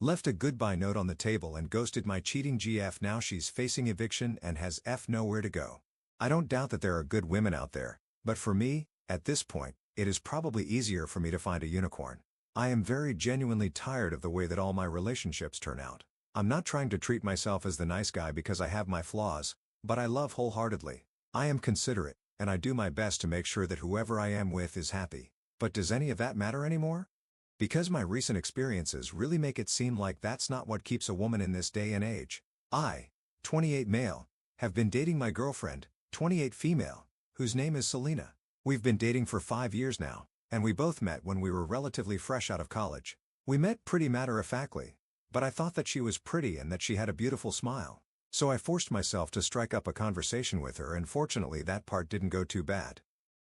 Left a goodbye note on the table and ghosted my cheating GF. Now she's facing eviction and has nowhere to go. I don't doubt that there are good women out there, but for me, at this point, it is probably easier for me to find a unicorn. I am very genuinely tired of the way that all my relationships turn out. I'm not trying to treat myself as the nice guy because I have my flaws, but I love wholeheartedly. I am considerate, and I do my best to make sure that whoever I am with is happy. But does any of that matter anymore? Because my recent experiences really make it seem like that's not what keeps a woman in this day and age. I, 28 male, have been dating my girlfriend, 28 female, whose name is Selena. We've been dating for 5 years now, and we both met when we were relatively fresh out of college. We met pretty matter-of-factly, but I thought that she was pretty and that she had a beautiful smile. So I forced myself to strike up a conversation with her, and fortunately that part didn't go too bad.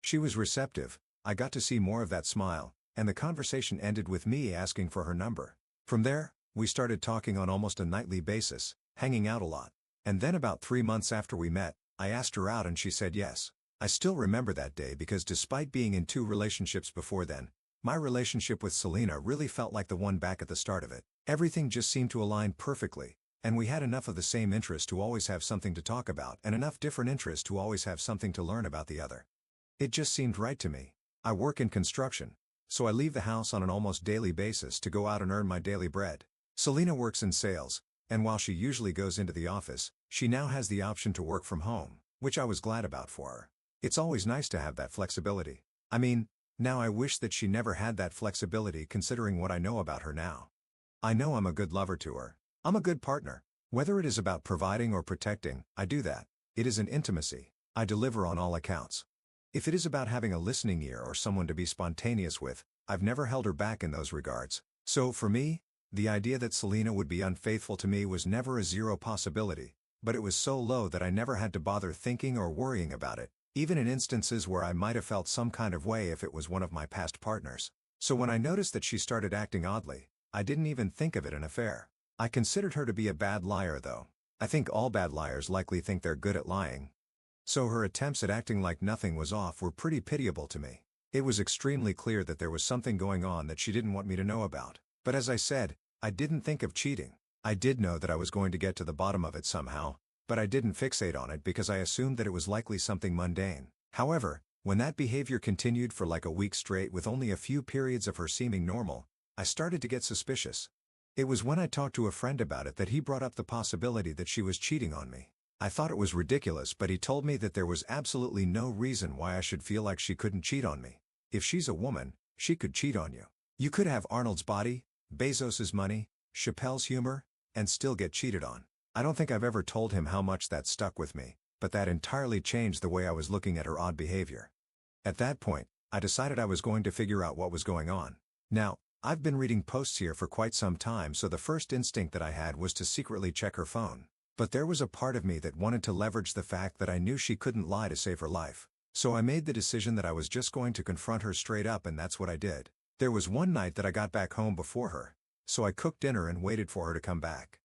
She was receptive, I got to see more of that smile, and the conversation ended with me asking for her number. From there, we started talking on almost a nightly basis, hanging out a lot. And then about 3 months after we met, I asked her out and she said yes. I still remember that day because despite being in 2 relationships before then, my relationship with Selena really felt like the one back at the start of it. Everything just seemed to align perfectly, and we had enough of the same interest to always have something to talk about and enough different interests to always have something to learn about the other. It just seemed right to me. I work in construction, so I leave the house on an almost daily basis to go out and earn my daily bread. Selena works in sales, and while she usually goes into the office, she now has the option to work from home, which I was glad about for her. It's always nice to have that flexibility. I mean, now I wish that she never had that flexibility considering what I know about her now. I know I'm a good lover to her. I'm a good partner. Whether it is about providing or protecting, I do that. It is an intimacy. I deliver on all accounts. If it is about having a listening ear or someone to be spontaneous with, I've never held her back in those regards. So for me, the idea that Selena would be unfaithful to me was never a zero possibility, but it was so low that I never had to bother thinking or worrying about it, even in instances where I might have felt some kind of way if it was one of my past partners. So when I noticed that she started acting oddly, I didn't even think of it an affair. I considered her to be a bad liar though. I think all bad liars likely think they're good at lying. So her attempts at acting like nothing was off were pretty pitiable to me. It was extremely clear that there was something going on that she didn't want me to know about. But as I said, I didn't think of cheating. I did know that I was going to get to the bottom of it somehow, but I didn't fixate on it because I assumed that it was likely something mundane. However, when that behavior continued for like a week straight with only a few periods of her seeming normal, I started to get suspicious. It was when I talked to a friend about it that he brought up the possibility that she was cheating on me. I thought it was ridiculous, but he told me that there was absolutely no reason why I should feel like she couldn't cheat on me. If she's a woman, she could cheat on you. You could have Arnold's body, Bezos's money, Chappelle's humor, and still get cheated on. I don't think I've ever told him how much that stuck with me, but that entirely changed the way I was looking at her odd behavior. At that point, I decided I was going to figure out what was going on. Now, I've been reading posts here for quite some time, so the first instinct that I had was to secretly check her phone. But there was a part of me that wanted to leverage the fact that I knew she couldn't lie to save her life. So I made the decision that I was just going to confront her straight up, and that's what I did. There was one night that I got back home before her, so I cooked dinner and waited for her to come back.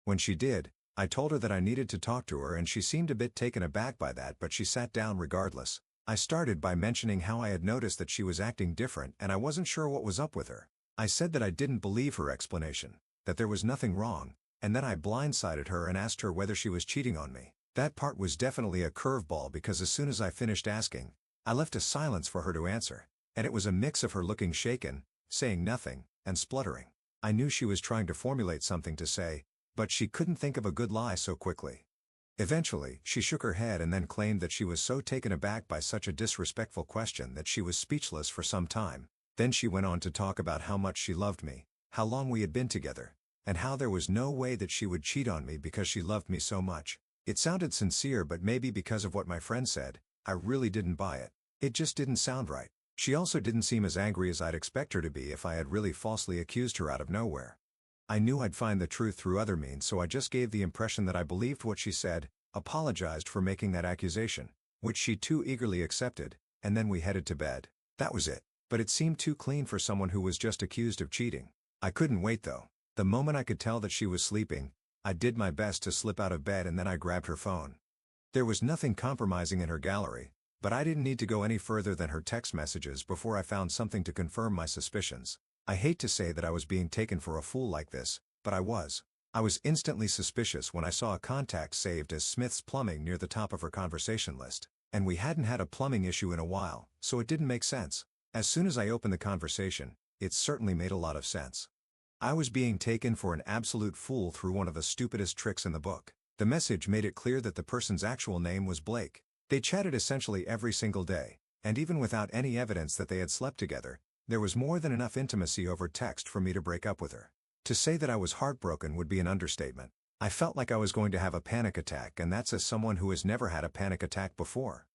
When she did, I told her that I needed to talk to her and she seemed a bit taken aback by that, but she sat down regardless. I started by mentioning how I had noticed that she was acting different and I wasn't sure what was up with her. I said that I didn't believe her explanation, that there was nothing wrong, and then I blindsided her and asked her whether she was cheating on me. That part was definitely a curveball because as soon as I finished asking, I left a silence for her to answer, and it was a mix of her looking shaken, saying nothing, and spluttering. I knew she was trying to formulate something to say, but she couldn't think of a good lie so quickly. Eventually, she shook her head and then claimed that she was so taken aback by such a disrespectful question that she was speechless for some time. Then she went on to talk about how much she loved me, how long we had been together, and how there was no way that she would cheat on me because she loved me so much. It sounded sincere, but maybe because of what my friend said, I really didn't buy it. It just didn't sound right. She also didn't seem as angry as I'd expect her to be if I had really falsely accused her out of nowhere. I knew I'd find the truth through other means, so I just gave the impression that I believed what she said, apologized for making that accusation, which she too eagerly accepted, and then we headed to bed. That was it. But it seemed too clean for someone who was just accused of cheating. I couldn't wait though. The moment I could tell that she was sleeping, I did my best to slip out of bed and then I grabbed her phone. There was nothing compromising in her gallery, but I didn't need to go any further than her text messages before I found something to confirm my suspicions. I hate to say that I was being taken for a fool like this, but I was. I was instantly suspicious when I saw a contact saved as Smith's Plumbing near the top of her conversation list. And we hadn't had a plumbing issue in a while, so it didn't make sense. As soon as I opened the conversation, it certainly made a lot of sense. I was being taken for an absolute fool through one of the stupidest tricks in the book. The message made it clear that the person's actual name was Blake. They chatted essentially every single day, and even without any evidence that they had slept together, there was more than enough intimacy over text for me to break up with her. To say that I was heartbroken would be an understatement. I felt like I was going to have a panic attack, and that's as someone who has never had a panic attack before.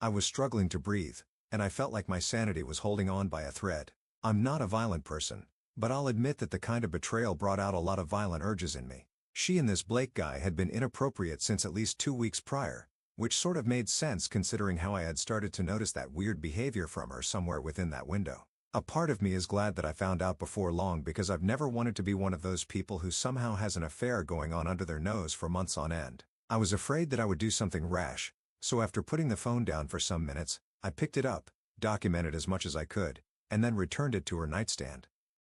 I was struggling to breathe, and I felt like my sanity was holding on by a thread. I'm not a violent person, but I'll admit that the kind of betrayal brought out a lot of violent urges in me. She and this Blake guy had been inappropriate since at least 2 weeks prior, which sort of made sense considering how I had started to notice that weird behavior from her somewhere within that window. A part of me is glad that I found out before long because I've never wanted to be one of those people who somehow has an affair going on under their nose for months on end. I was afraid that I would do something rash, so after putting the phone down for some minutes, I picked it up, documented as much as I could, and then returned it to her nightstand.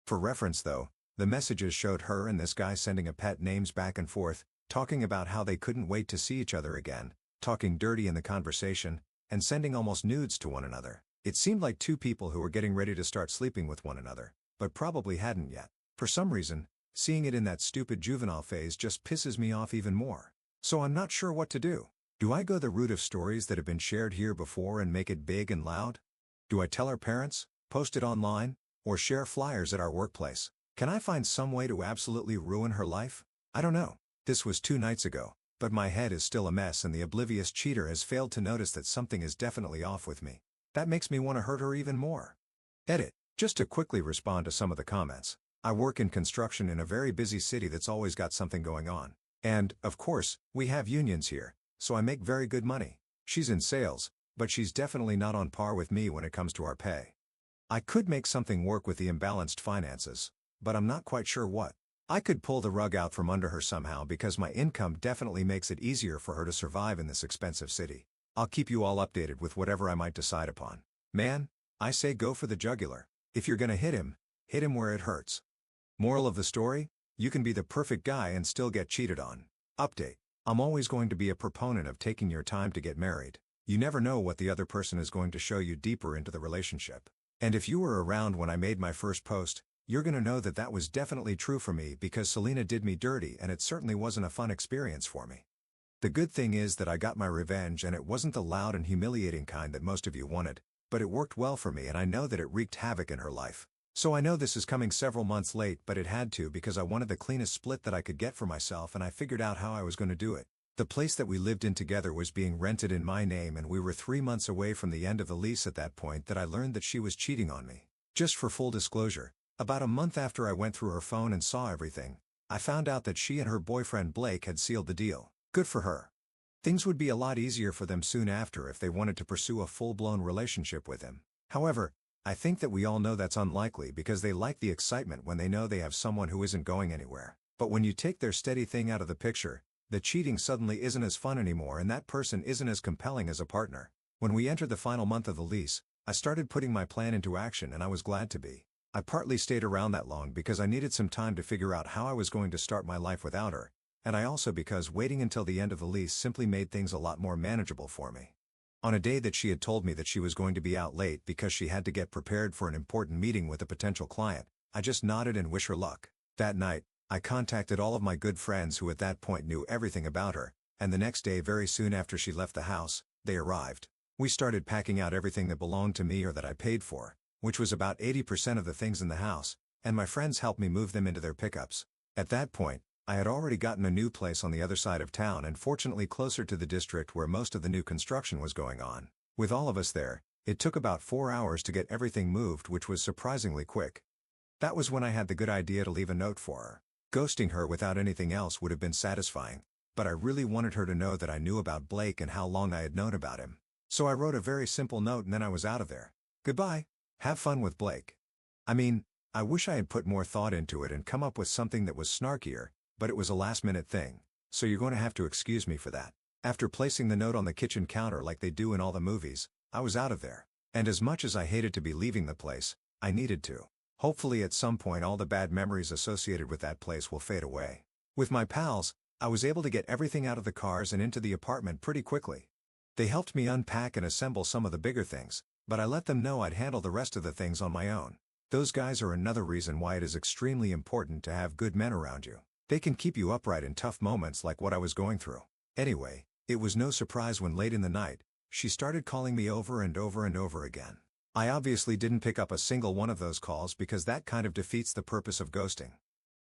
For reference though, the messages showed her and this guy sending a pet names back and forth, talking about how they couldn't wait to see each other again, talking dirty in the conversation, and sending almost nudes to one another. It seemed like two people who were getting ready to start sleeping with one another, but probably hadn't yet. For some reason, seeing it in that stupid juvenile phase just pisses me off even more. So I'm not sure what to do. Do I go the route of stories that have been shared here before and make it big and loud? Do I tell our parents, post it online, or share flyers at our workplace? Can I find some way to absolutely ruin her life? I don't know. This was 2 nights ago, but my head is still a mess and the oblivious cheater has failed to notice that something is definitely off with me. That makes me want to hurt her even more. Edit. Just to quickly respond to some of the comments. I work in construction in a very busy city that's always got something going on. And, of course, we have unions here, so I make very good money. She's in sales, but she's definitely not on par with me when it comes to our pay. I could make something work with the imbalanced finances, but I'm not quite sure what. I could pull the rug out from under her somehow because my income definitely makes it easier for her to survive in this expensive city. I'll keep you all updated with whatever I might decide upon. Man, I say go for the jugular. If you're gonna hit him where it hurts. Moral of the story? You can be the perfect guy and still get cheated on. Update. I'm always going to be a proponent of taking your time to get married. You never know what the other person is going to show you deeper into the relationship. And if you were around when I made my first post, you're gonna know that that was definitely true for me because Selena did me dirty and it certainly wasn't a fun experience for me. The good thing is that I got my revenge and it wasn't the loud and humiliating kind that most of you wanted, but it worked well for me and I know that it wreaked havoc in her life. So I know this is coming several months late, but it had to because I wanted the cleanest split that I could get for myself and I figured out how I was going to do it. The place that we lived in together was being rented in my name and we were 3 months away from the end of the lease at that point that I learned that she was cheating on me. Just for full disclosure, about a month after I went through her phone and saw everything, I found out that she and her boyfriend Blake had sealed the deal. Good for her. Things would be a lot easier for them soon after if they wanted to pursue a full-blown relationship with him. However, I think that we all know that's unlikely because they like the excitement when they know they have someone who isn't going anywhere. But when you take their steady thing out of the picture, the cheating suddenly isn't as fun anymore and that person isn't as compelling as a partner. When we entered the final month of the lease, I started putting my plan into action and I was glad to be. I partly stayed around that long because I needed some time to figure out how I was going to start my life without her, and I also because waiting until the end of the lease simply made things a lot more manageable for me. On a day that she had told me that she was going to be out late because she had to get prepared for an important meeting with a potential client, I just nodded and wished her luck. That night, I contacted all of my good friends who at that point knew everything about her, and the next day very soon after she left the house, they arrived. We started packing out everything that belonged to me or that I paid for, which was about 80% of the things in the house, and my friends helped me move them into their pickups. At that point, I had already gotten a new place on the other side of town and fortunately closer to the district where most of the new construction was going on. With all of us there, it took about 4 hours to get everything moved, which was surprisingly quick. That was when I had the good idea to leave a note for her. Ghosting her without anything else would have been satisfying, but I really wanted her to know that I knew about Blake and how long I had known about him. So I wrote a very simple note and then I was out of there. Goodbye. Have fun with Blake. I mean, I wish I had put more thought into it and come up with something that was snarkier, but it was a last-minute thing, so you're going to have to excuse me for that. After placing the note on the kitchen counter like they do in all the movies, I was out of there. And as much as I hated to be leaving the place, I needed to. Hopefully at some point all the bad memories associated with that place will fade away. With my pals, I was able to get everything out of the cars and into the apartment pretty quickly. They helped me unpack and assemble some of the bigger things, but I let them know I'd handle the rest of the things on my own. Those guys are another reason why it is extremely important to have good men around you. They can keep you upright in tough moments like what I was going through. Anyway, it was no surprise when late in the night, she started calling me over and over and over again. I obviously didn't pick up a single one of those calls because that kind of defeats the purpose of ghosting.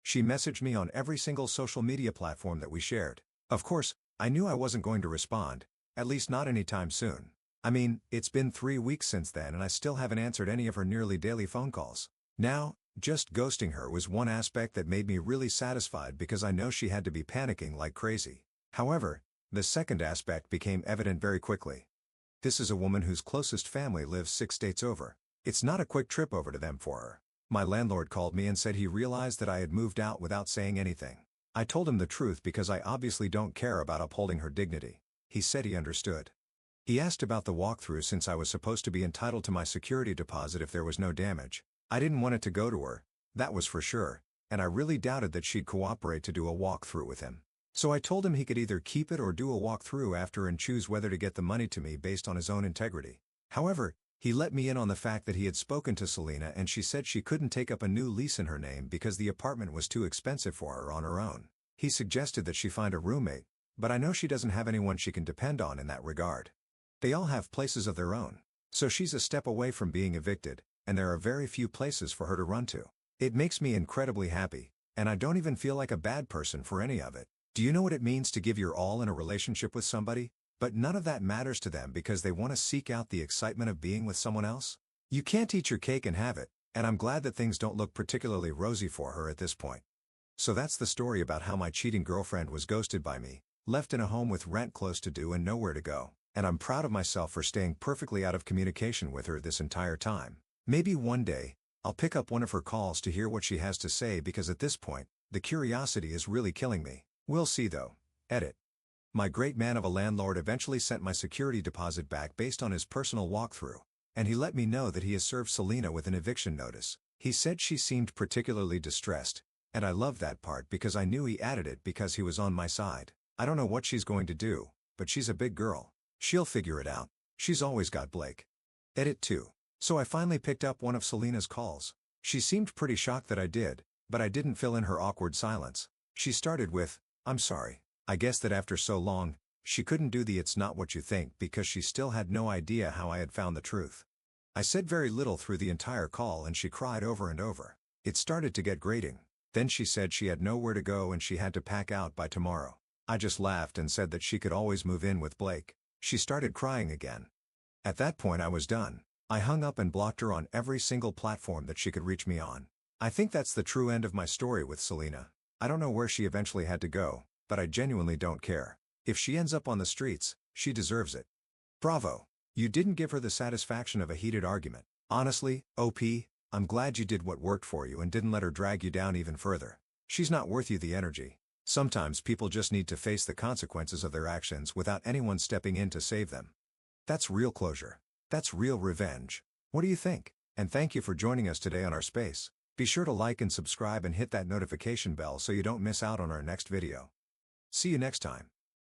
She messaged me on every single social media platform that we shared. Of course, I knew I wasn't going to respond, at least not anytime soon. I mean, it's been 3 weeks since then and I still haven't answered any of her nearly daily phone calls. Now, just ghosting her was one aspect that made me really satisfied because I know she had to be panicking like crazy. However, the second aspect became evident very quickly. This is a woman whose closest family lives 6 states over. It's not a quick trip over to them for her. My landlord called me and said he realized that I had moved out without saying anything. I told him the truth because I obviously don't care about upholding her dignity. He said he understood. He asked about the walkthrough since I was supposed to be entitled to my security deposit if there was no damage. I didn't want it to go to her, that was for sure, and I really doubted that she'd cooperate to do a walkthrough with him. So I told him he could either keep it or do a walkthrough after and choose whether to get the money to me based on his own integrity. However, he let me in on the fact that he had spoken to Selena and she said she couldn't take up a new lease in her name because the apartment was too expensive for her on her own. He suggested that she find a roommate, but I know she doesn't have anyone she can depend on in that regard. They all have places of their own, so she's a step away from being evicted, and there are very few places for her to run to. It makes me incredibly happy, and I don't even feel like a bad person for any of it. Do you know what it means to give your all in a relationship with somebody, but none of that matters to them because they want to seek out the excitement of being with someone else? You can't eat your cake and have it, and I'm glad that things don't look particularly rosy for her at this point. So that's the story about how my cheating girlfriend was ghosted by me, left in a home with rent close to due and nowhere to go. And I'm proud of myself for staying perfectly out of communication with her this entire time. Maybe one day, I'll pick up one of her calls to hear what she has to say because at this point, the curiosity is really killing me. We'll see though. Edit. My great man of a landlord eventually sent my security deposit back based on his personal walkthrough, and he let me know that he has served Selena with an eviction notice. He said she seemed particularly distressed, and I love that part because I knew he added it because he was on my side. I don't know what she's going to do, but she's a big girl. She'll figure it out. She's always got Blake. Edit 2. So I finally picked up one of Selena's calls. She seemed pretty shocked that I did, but I didn't fill in her awkward silence. She started with, "I'm sorry. I guess that after so long, she couldn't do the 'it's not what you think' because she still had no idea how I had found the truth." I said very little through the entire call and she cried over and over. It started to get grating. Then she said she had nowhere to go and she had to pack out by tomorrow. I just laughed and said that she could always move in with Blake. She started crying again. At that point I was done. I hung up and blocked her on every single platform that she could reach me on. I think that's the true end of my story with Selena. I don't know where she eventually had to go, but I genuinely don't care. If she ends up on the streets, she deserves it. Bravo. You didn't give her the satisfaction of a heated argument. Honestly, OP, I'm glad you did what worked for you and didn't let her drag you down even further. She's not worth you the energy. Sometimes people just need to face the consequences of their actions without anyone stepping in to save them. That's real closure. That's real revenge. What do you think? And thank you for joining us today on our space. Be sure to like and subscribe and hit that notification bell so you don't miss out on our next video. See you next time.